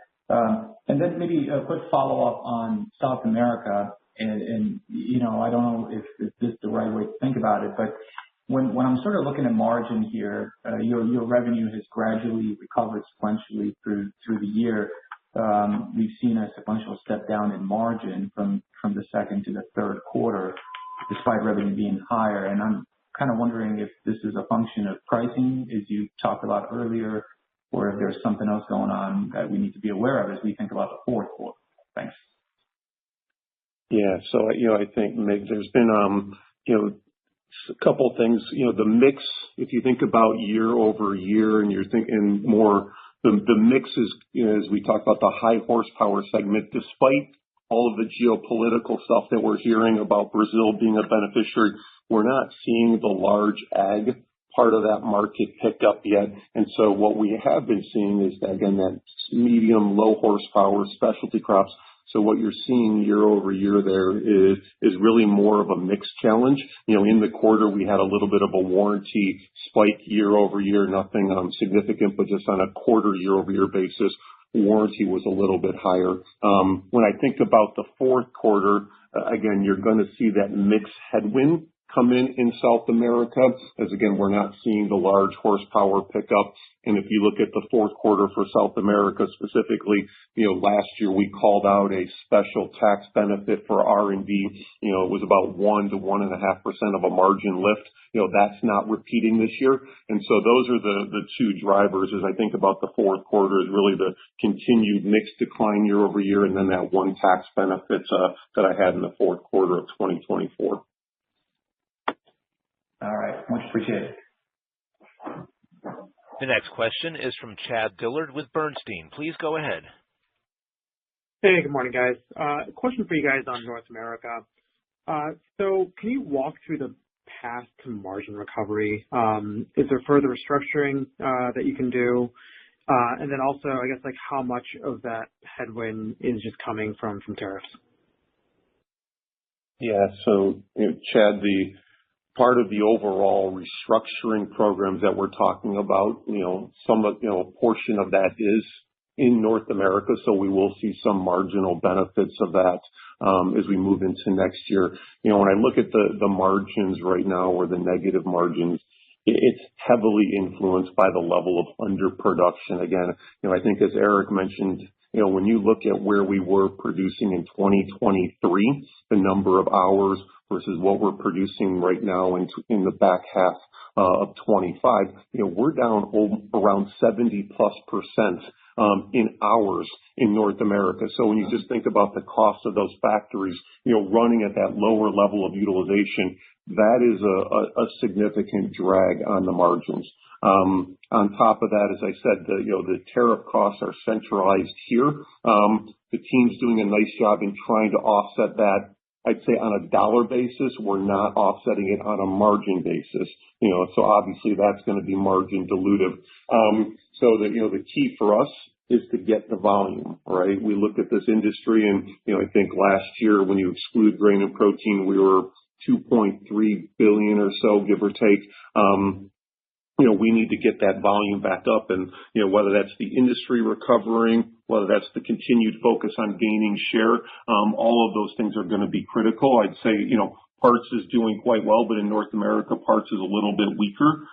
And then maybe a quick follow-up on South America, and I don't know if this is the right way to think about it, but when I'm sort of looking at margin here, your revenue has gradually recovered sequentially through the year. We've seen a sequential step down in margin from the second to the third quarter, despite revenue being higher. And I'm kind of wondering if this is a function of pricing, as you talked about earlier, or if there's something else going on that we need to be aware of as we think about the fourth quarter. Thanks. Yeah, so I think, Mig, there's been a couple of things. The mix, if you think about year over year, and you're thinking more, the mix is, as we talk about the high horsepower segment, despite all of the geopolitical stuff that we're hearing about Brazil being a beneficiary, we're not seeing the large ag part of that market pick up yet. And so what we have been seeing is, again, that medium, low horsepower specialty crops. So what you're seeing year over year there is really more of a mixed challenge. In the quarter, we had a little bit of a warranty spike year over year, nothing significant, but just on a quarter year over year basis, warranty was a little bit higher. When I think about the fourth quarter, again, you're going to see that mixed headwind come in South America, as again, we're not seeing the large horsepower pickup. And if you look at the fourth quarter for South America specifically, last year we called out a special tax benefit for R&D. It was about 1 to 1.5% of a margin lift. That's not repeating this year. And so those are the two drivers as I think about the fourth quarter, is really the continued mixed decline year over year, and then that one tax benefit that I had in the fourth quarter of 2024. All right. Much appreciated. The next question is from Chad Dillard with Bernstein. Please go ahead. Hey, good morning, guys. Question for you guys on North America. So can you walk through the path to margin recovery? Is there further restructuring that you can do? And then also, I guess, how much of that headwind is just coming from tariffs? Yeah, so Chad, the part of the overall restructuring programs that we're talking about, a portion of that is in North America, so we will see some marginal benefits of that as we move into next year. When I look at the margins right now, or the negative margins, it's heavily influenced by the level of underproduction. Again, I think as Eric mentioned, when you look at where we were producing in 2023, the number of hours versus what we're producing right now in the back half of 25, we're down around 70+% in hours in North America. So when you just think about the cost of those factories, running at that lower level of utilization, that is a significant drag on the margins. On top of that, as I said, the tariff costs are centralized here. The team's doing a nice job in trying to offset that. I'd say on a dollar basis, we're not offsetting it on a margin basis. So obviously that's going to be margin dilutive. So the key for us is to get the volume, right? We look at this industry, and I think last year, when you exclude grain and protein, we were 2.3 billion or so, give or take. We need to get that volume back up, and whether that's the industry recovering, whether that's the continued focus on gaining share, all of those things are going to be critical. I'd say parts is doing quite well, but in North America, parts is a little bit weaker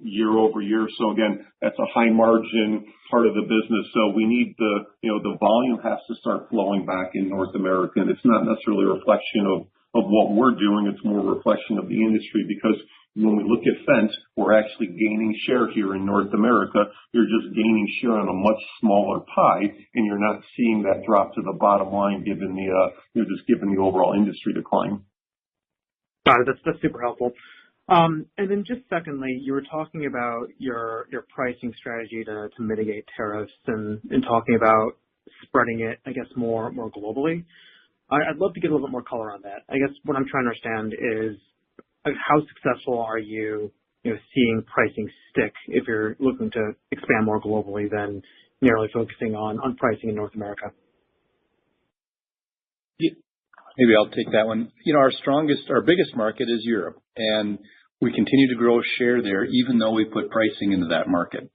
year over year. So again, that's a high margin part of the business. So we need the volume has to start flowing back in North America, and it's not necessarily a reflection of what we're doing. It's more a reflection of the industry, because when we look at Fendt, we're actually gaining share here in North America. You're just gaining share on a much smaller pie, and you're not seeing that drop to the bottom line given given the overall industry decline. Got it. That's super helpful. And then just secondly, you were talking about your pricing strategy to mitigate tariffs and talking about spreading it, I guess, more globally. I'd love to get a little bit more color on that. I guess what I'm trying to understand is, how successful are you seeing pricing stick if you're looking to expand more globally than merely focusing on pricing in North America? Maybe I'll take that one. Our biggest market is Europe, and we continue to grow share there, even though we put pricing into that market.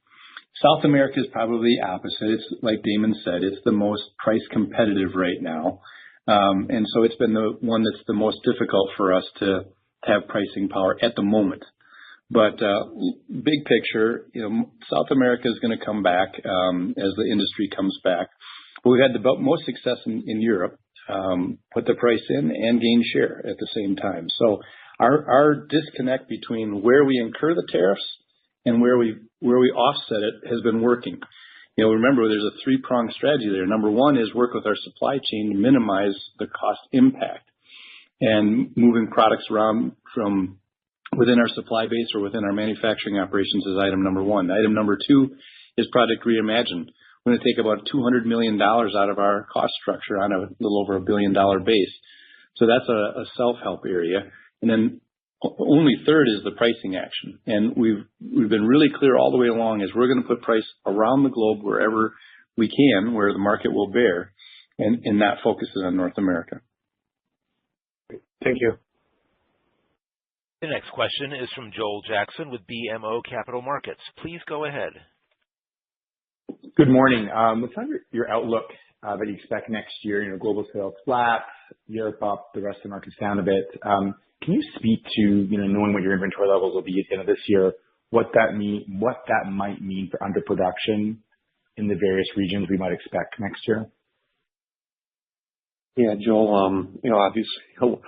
South America is probably the opposite. It's like Damon said, it's the most price competitive right now. And so it's been the one that's the most difficult for us to have pricing power at the moment. But big picture, South America is going to come back as the industry comes back. But we've had the most success in Europe, put the price in and gain share at the same time. So our disconnect between where we incur the tariffs and where we offset it has been working. Remember, there's a three-pronged strategy there. Number one is work with our supply chain to minimize the cost impact, and moving products around from within our supply base or within our manufacturing operations is item number one. Item number two is Project Reimagine. We're going to take about $200 million out of our cost structure on a little over $1 billion base. So that's a self-help area. And then only third is the pricing action. And we've been really clear all the way along is we're going to put price around the globe wherever we can, where the market will bear, and that focuses on North America. Thank you. The next question is from Joel Jackson with BMO Capital Markets. Please go ahead. Good morning. What's your outlook that you expect next year? Global sales flat, Europe up, the rest of the market's down a bit. Can you speak to, knowing what your inventory levels will be at the end of this year, what that might mean for underproduction in the various regions we might expect next year? Yeah, Joel, obviously,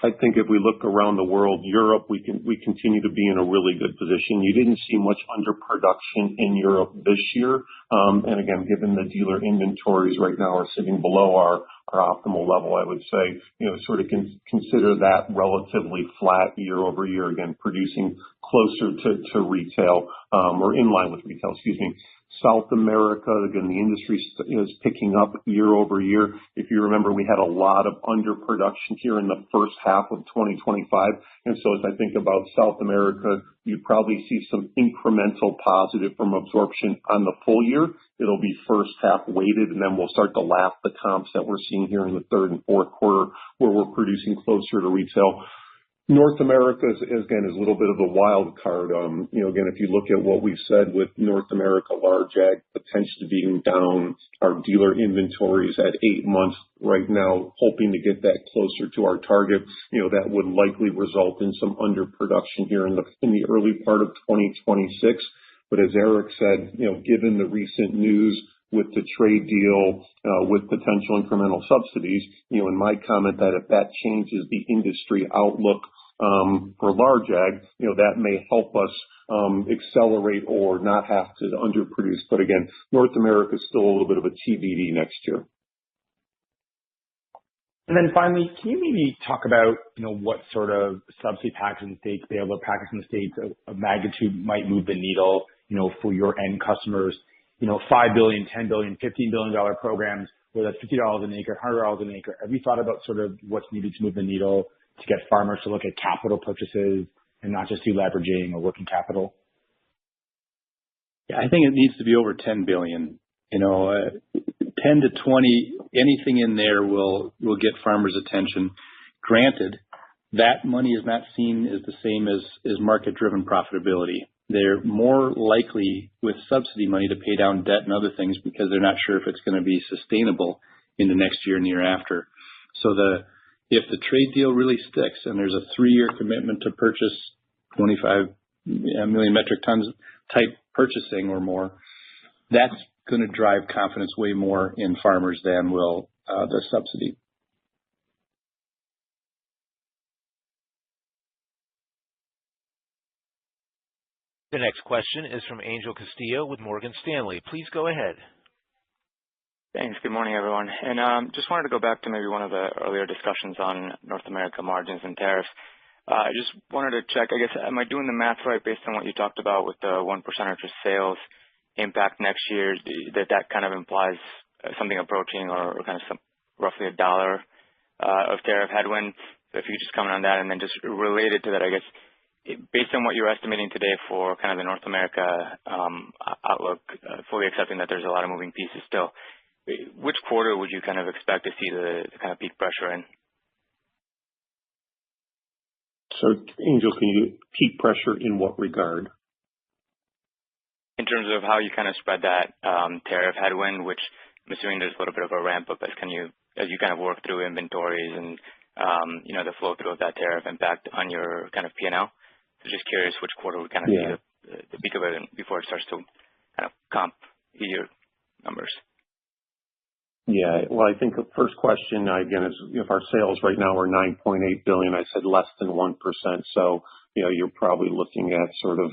I think if we look around the world, Europe, we continue to be in a really good position. You didn't see much underproduction in Europe this year. And again, given the dealer inventories right now are sitting below our optimal level, I would say, sort of consider that relatively flat year over year, again, producing closer to retail, or in line with retail, excuse me. South America, again, the industry is picking up year over year. If you remember, we had a lot of underproduction here in the first half of 2025. And so as I think about South America, you probably see some incremental positive from absorption on the full year. It'll be first half weighted, and then we'll start to lap the comps that we're seeing here in the third and fourth quarter where we're producing closer to retail. North America is a little bit of a wild card. Again, if you look at what we've said with North America large ag potentially being down, our dealer inventories at 8 months right now, hoping to get that closer to our target, that would likely result in some underproduction here in the early part of 2026. But as Eric said, given the recent news with the trade deal, with potential incremental subsidies, in my comment that if that changes the industry outlook for large ag, that may help us accelerate or not have to underproduce. But again, North America is still a little bit of a TBD next year. And then finally, can you maybe talk about, what sort of subsidy package in the States, bailable package in the States of magnitude might move the needle, for your end customers? $5 billion, $10 billion, $15 billion programs, whether that's $50 an acre, $100 an acre. Have you thought about sort of what's needed to move the needle to get farmers to look at capital purchases and not just do leveraging or working capital? Yeah, I think it needs to be over $10 billion. 10 to 20, anything in there will get farmers' attention. Granted, that money is not seen as the same as market-driven profitability. They're more likely with subsidy money to pay down debt and other things because they're not sure if it's going to be sustainable in the next year and the year after. So If the trade deal really sticks and there's a 3-year commitment to purchase 25 million metric tons type purchasing or more, that's going to drive confidence way more in farmers than will the subsidy. The next question is from Angel Castillo with Morgan Stanley. Please go ahead. Thanks. Good morning, everyone. And just wanted to go back to maybe one of the earlier discussions on North America margins and tariffs. I just wanted to check, I guess, am I doing the math right based on what you talked about with the 1% of sales impact next year, that kind of implies something approaching or kind of roughly $1 of tariff headwind? So if you could just comment on that, and then just related to that, I guess, based on what you're estimating today for kind of the North America outlook, fully accepting that there's a lot of moving pieces still, which quarter would you kind of expect to see the kind of peak pressure in? So, Angel, can you peak pressure in what regard? In terms of how you kind of spread that tariff headwind, which I'm assuming there's a little bit of a ramp up as you kind of work through inventories and the flow through of that tariff impact on your kind of P&L. So just curious which quarter we kind of see the peak of it before it starts to kind of comp your numbers. Yeah, well, I think the first question, again, is if our sales right now are $9.8 billion, I said less than 1%. So, you're probably looking at sort of,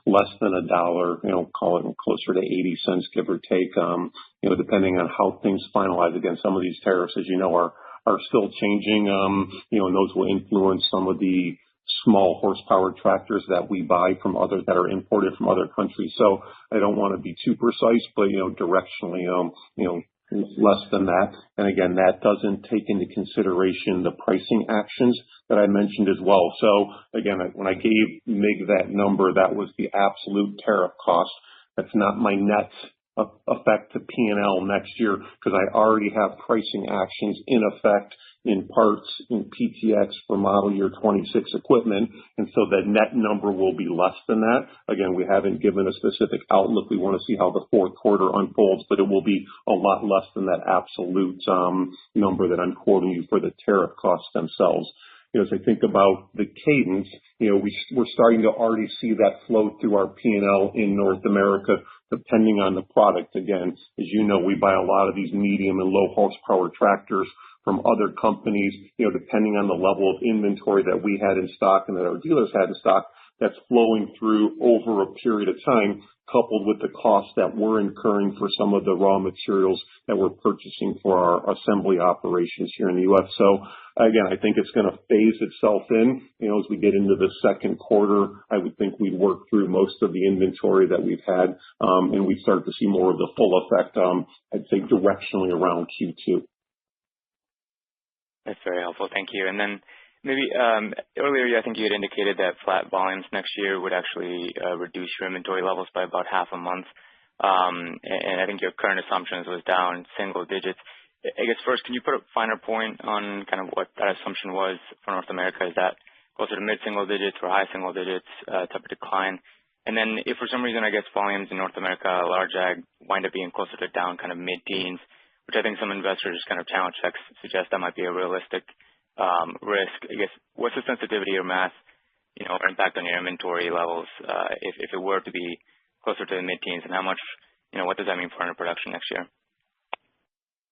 less than $1, call it closer to 80 cents, give or take, depending on how things finalize. Again, some of these tariffs, as you know, are still changing, and those will influence some of the small horsepower tractors that we buy from that are imported from other countries. So I don't want to be too precise, but, directionally, less than that. And again, that doesn't take into consideration the pricing actions that I mentioned as well. So again, when I gave Mig that number, that was the absolute tariff cost. That's not my net effect to P&L next year, because I already have pricing actions in effect in parts in PTx for model year 26 equipment. And so that net number will be less than that. Again, we haven't given a specific outlook. We want to see how the fourth quarter unfolds, but it will be a lot less than that absolute number that I'm quoting you for the tariff costs themselves. As I think about the cadence, we're starting to already see that flow through our P&L in North America, depending on the product. Again, as you know, we buy a lot of these medium and low horsepower tractors from other companies, depending on the level of inventory that we had in stock and that our dealers had in stock, that's flowing through over a period of time, coupled with the costs that we're incurring for some of the raw materials that we're purchasing for our assembly operations here in the U.S. So again, I think it's going to phase itself in. As we get into the second quarter, I would think we'd work through most of the inventory that we've had, and we start to see more of the full effect, I'd say directionally around Q2. That's very helpful. Thank you. And then maybe earlier, I think you had indicated that flat volumes next year would actually reduce your inventory levels by about half a month. And I think your current assumptions was down single digits. I guess first, can you put a finer point on kind of what that assumption was for North America? Is that closer to mid-single digits or high single digits type of decline? And then if for some reason, I guess, volumes in North America, large ag, wind up being closer to down kind of mid-teens, which I think some investors kind of challenge checks suggest that might be a realistic risk. I guess, what's the sensitivity or math, or impact on your inventory levels if it were to be closer to the mid-teens, and how much, what does that mean for underproduction next year?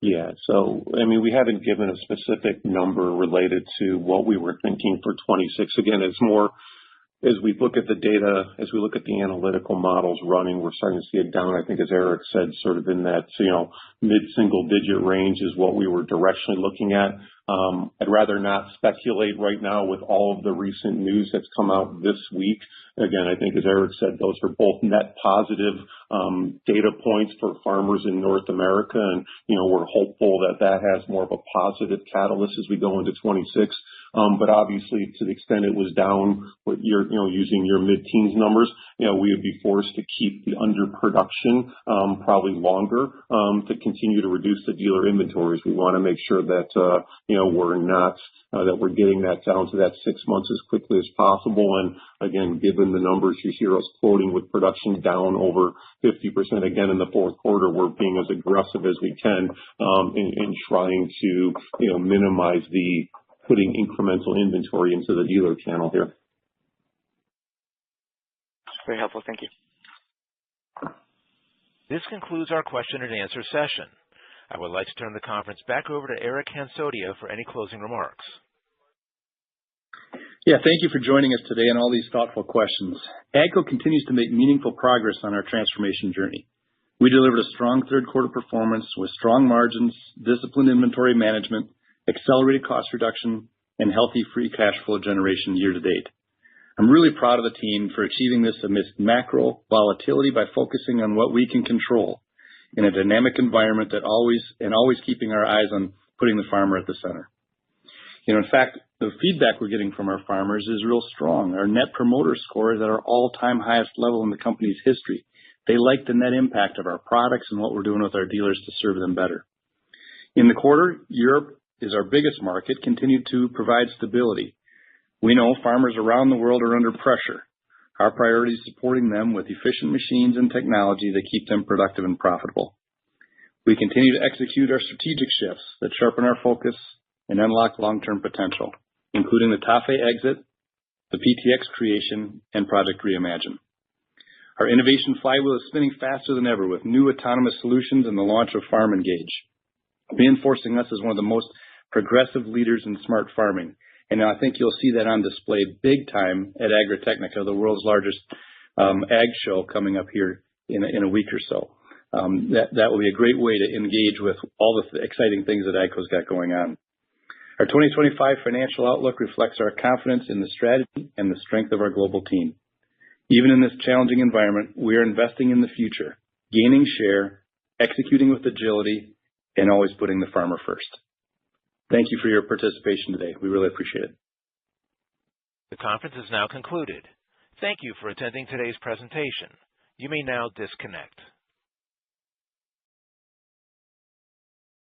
Yeah, so, we haven't given a specific number related to what we were thinking for 26. Again, it's more, as we look at the data, as we look at the analytical models running, we're starting to see it down. I think, as Eric said, sort of in that, mid-single digit range is what we were directionally looking at. I'd rather not speculate right now with all of the recent news that's come out this week. Again, I think, as Eric said, those are both net positive data points for farmers in North America. And, we're hopeful that that has more of a positive catalyst as we go into 26. But obviously, to the extent it was down with using your mid-teens numbers, we would be forced to keep the underproduction probably longer to continue to reduce the dealer inventories. We want to make sure that, we're not, that we're getting that down to that 6 months as quickly as possible. And again, given the numbers you hear us quoting with production down over 50% again in the fourth quarter, we're being as aggressive as we can in trying to, minimize the putting incremental inventory into the dealer channel here. Very helpful. Thank you. This concludes our question and answer session. I would like to turn the conference back over to Eric Hansotia for any closing remarks. Yeah, thank you for joining us today and all these thoughtful questions. AGCO continues to make meaningful progress on our transformation journey. We delivered a strong third quarter performance with strong margins, disciplined inventory management, accelerated cost reduction, and healthy free cash flow generation year to date. I'm really proud of the team for achieving this amidst macro volatility by focusing on what we can control in a dynamic environment that always keeping our eyes on putting the farmer at the center. In fact, the feedback we're getting from our farmers is real strong. Our net promoter score is at our all-time highest level in the company's history. They like the net impact of our products and what we're doing with our dealers to serve them better. In the quarter, Europe is our biggest market, continued to provide stability. We know farmers around the world are under pressure. Our priority is supporting them with efficient machines and technology that keep them productive and profitable. We continue to execute our strategic shifts that sharpen our focus and unlock long-term potential, including the TAFE exit, the PTx creation, and Project Reimagine. Our innovation flywheel is spinning faster than ever with new autonomous solutions and the launch of Farm Engage, reinforcing us as one of the most progressive leaders in smart farming. And I think you'll see that on display big time at Agritechnica, the world's largest ag show coming up here in a week or so. That will be a great way to engage with all the exciting things that AGCO's got going on. Our 2025 financial outlook reflects our confidence in the strategy and the strength of our global team. Even in this challenging environment, we are investing in the future, gaining share, executing with agility, and always putting the farmer first. Thank you for your participation today. We really appreciate it. The conference is now concluded. Thank you for attending today's presentation. You may now disconnect.